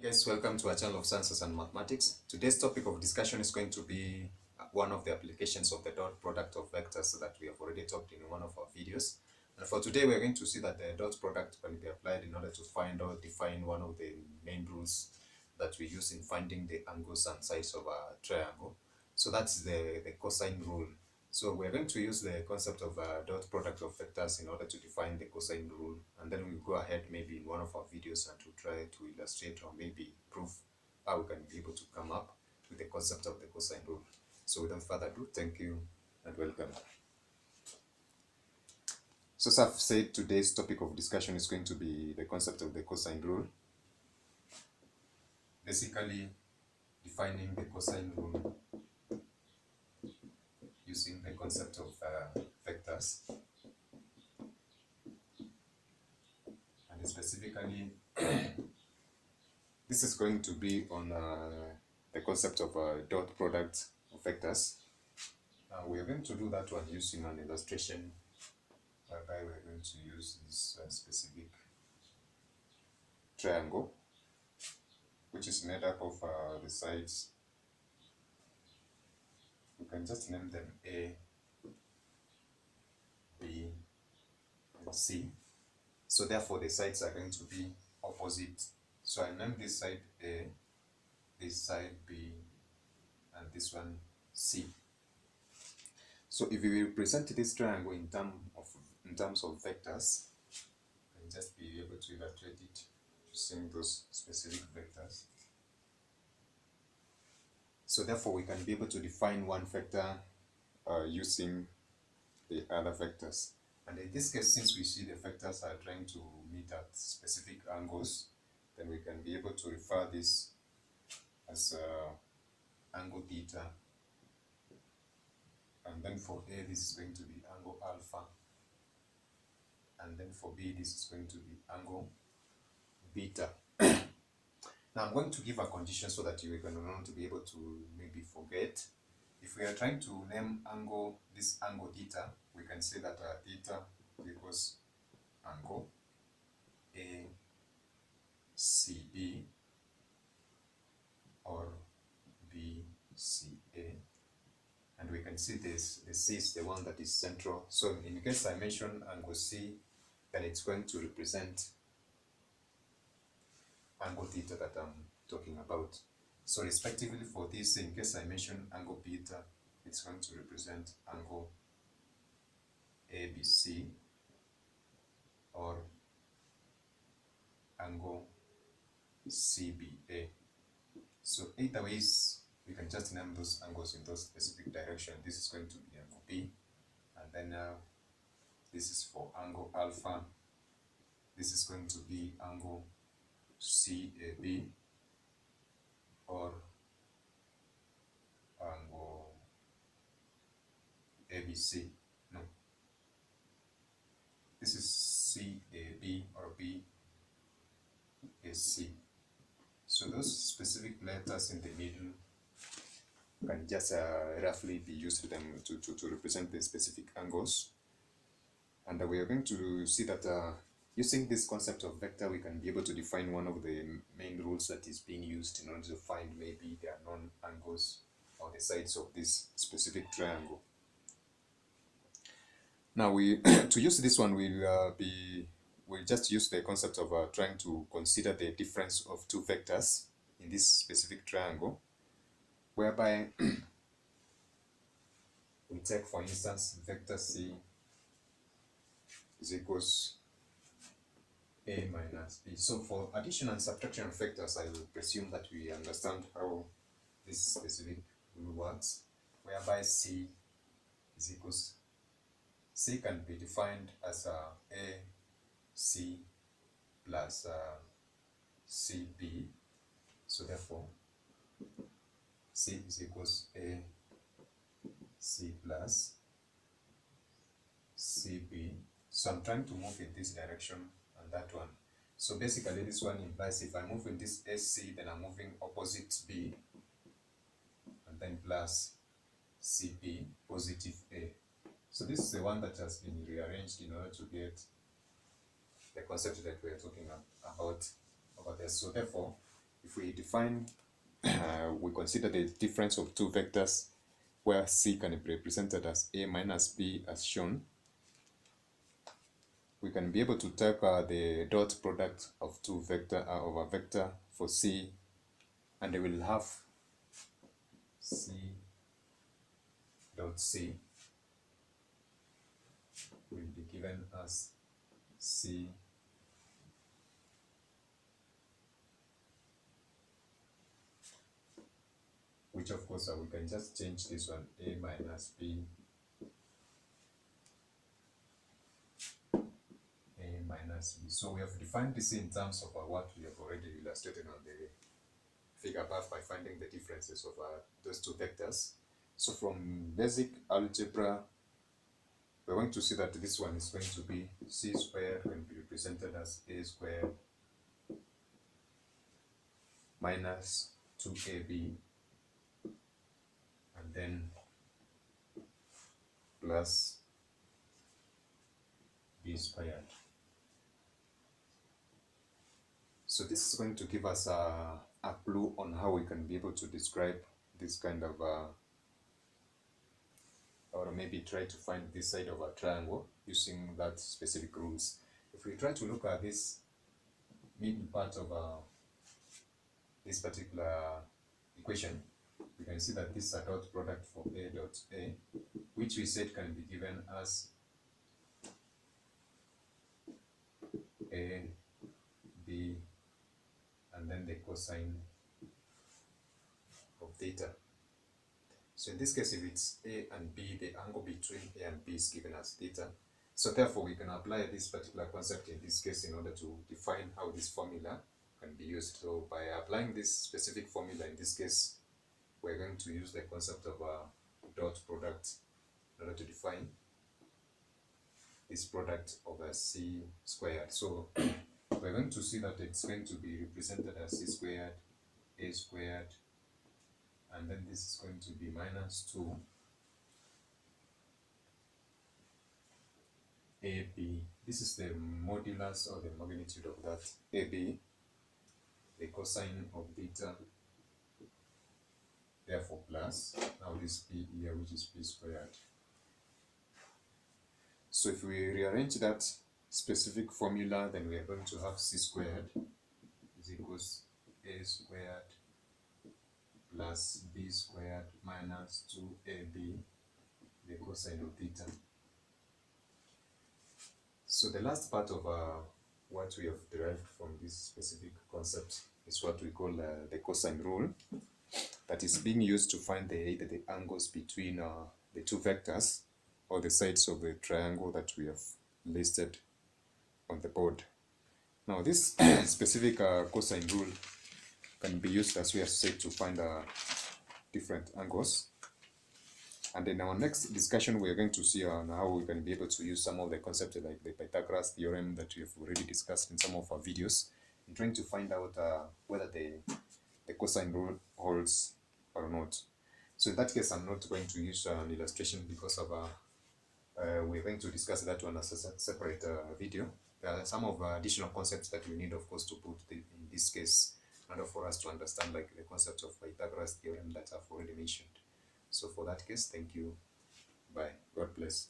Guys, welcome to our channel of Sciences and Mathematics. Today's topic of discussion is going to be one of the applications of the dot product of vectors that we have already talked in one of our videos. And for today, we're going to see that the dot product can be applied in order to find or define one of the main rules that we use in finding the angles and sides of a triangle. So that's the cosine rule. So we're going to use the concept of dot product of vectors in order to define the cosine rule, and then we'll go ahead maybe in one of our videos and to try to illustrate or maybe prove how we can be able to come up with the concept of the cosine rule. So without further ado, thank you and welcome. So as I've said, today's topic of discussion is going to be the concept of the cosine rule. Basically, defining the cosine rule using the concept of vectors, and specifically this is going to be on the concept of dot product of vectors. We are going to do that one using an illustration whereby we are going to use this specific triangle, which is made up of the sides. We can just name them A, B, and C. So therefore the sides are going to be opposite. So I name this side A, this side B, and this one C. So if we represent this triangle in terms of vectors, we can just be able to illustrate it using those specific vectors. So therefore we can be able to define one vector using the other vectors. And in this case, since we see the vectors are trying to meet at specific angles, then we can be able to refer this as angle theta. And then for A, this is going to be angle alpha. And then for B, this is going to be angle beta. Now I'm going to give a condition so that you are going to be able to maybe forget. If we are trying to name this angle theta, we can say that theta equals angle ACB or BCA. And we can see this, the C is the one that is central. So in case I mention angle C, then it's going to represent angle theta that I'm talking about. So respectively for this, in case I mention angle beta, it's going to represent angle ABC or angle CBA. So either ways, we can just name those angles in those specific direction. This is going to be angle B, and then this is for angle alpha. This is going to be angle CAB or angle ABC. No, this is CAB or BAC. So those specific letters in the middle can just roughly be used to represent the specific angles. And we are going to see that using this concept of vector, we can be able to define one of the main rules that is being used in order to find maybe the unknown angles or the sides of this specific triangle. Now to use this one, we'll just use the concept of trying to consider the difference of two vectors in this specific triangle, whereby we take, for instance, vector C is equals A minus B. So for addition and subtraction of vectors, I will presume that we understand how this specific rule works, whereby C is equals, C can be defined as AC plus CB. So therefore, C is equals AC plus CB. So I'm trying to move in this direction and that one. So basically this one implies if I move in this AC, then I'm moving opposite B, and then plus CB, positive A. So this is the one that has been rearranged in order to get the concept that we're talking about over there. So therefore, if we define, we consider the difference of two vectors where C can be represented as A minus B as shown, we can be able to take the dot product of two vector of a vector for C, and they will have C dot C will be given as C which of course we can just change this one, A minus B, A minus B. So we have defined this in terms of what we have already illustrated on the figure above by finding the differences of those two vectors. So from basic algebra, we're going to see that this one is going to be C squared can be represented as A squared minus 2AB, and then plus B squared. So this is going to give us a clue on how we can be able to describe this kind of or maybe try to find this side of a triangle using that specific rules. If we try to look at this middle part of this particular equation, we can see that this is a dot product for A dot A, which we said can be given as A, B, and then the cosine of theta. So in this case, if it's A and B, the angle between A and B is given as theta. So therefore, we can apply this particular concept in this case in order to define how this formula can be used. So by applying this specific formula in this case, we're going to use the concept of a dot product in order to define this product of a C squared. So we're going to see that it's going to be represented as C squared, A squared, and then this is going to be minus 2 AB. This is the modulus or the magnitude of that AB, the cosine of theta, therefore plus, now this B here which is B squared. So if we rearrange that specific formula, then we are going to have C squared is equals A squared plus B squared minus 2AB, the cosine of theta. So the last part of what we have derived from this specific concept is what we call the cosine rule, that is being used to find either the angles between the two vectors or the sides of the triangle that we have listed on the board. Now this specific cosine rule can be used, as we have said, to find different angles. And in our next discussion, we are going to see on how we can be able to use some of the concepts like the Pythagoras theorem that we have already discussed in some of our videos, in trying to find out whether the cosine rule holds or not. So in that case, I'm not going to use an illustration because of we're going to discuss that one as a separate video. There are some of additional concepts that we need, of course, to put in this case in order for us to understand like the concept of Pythagoras theorem that I've already mentioned. So for that case, thank you. Bye. God bless.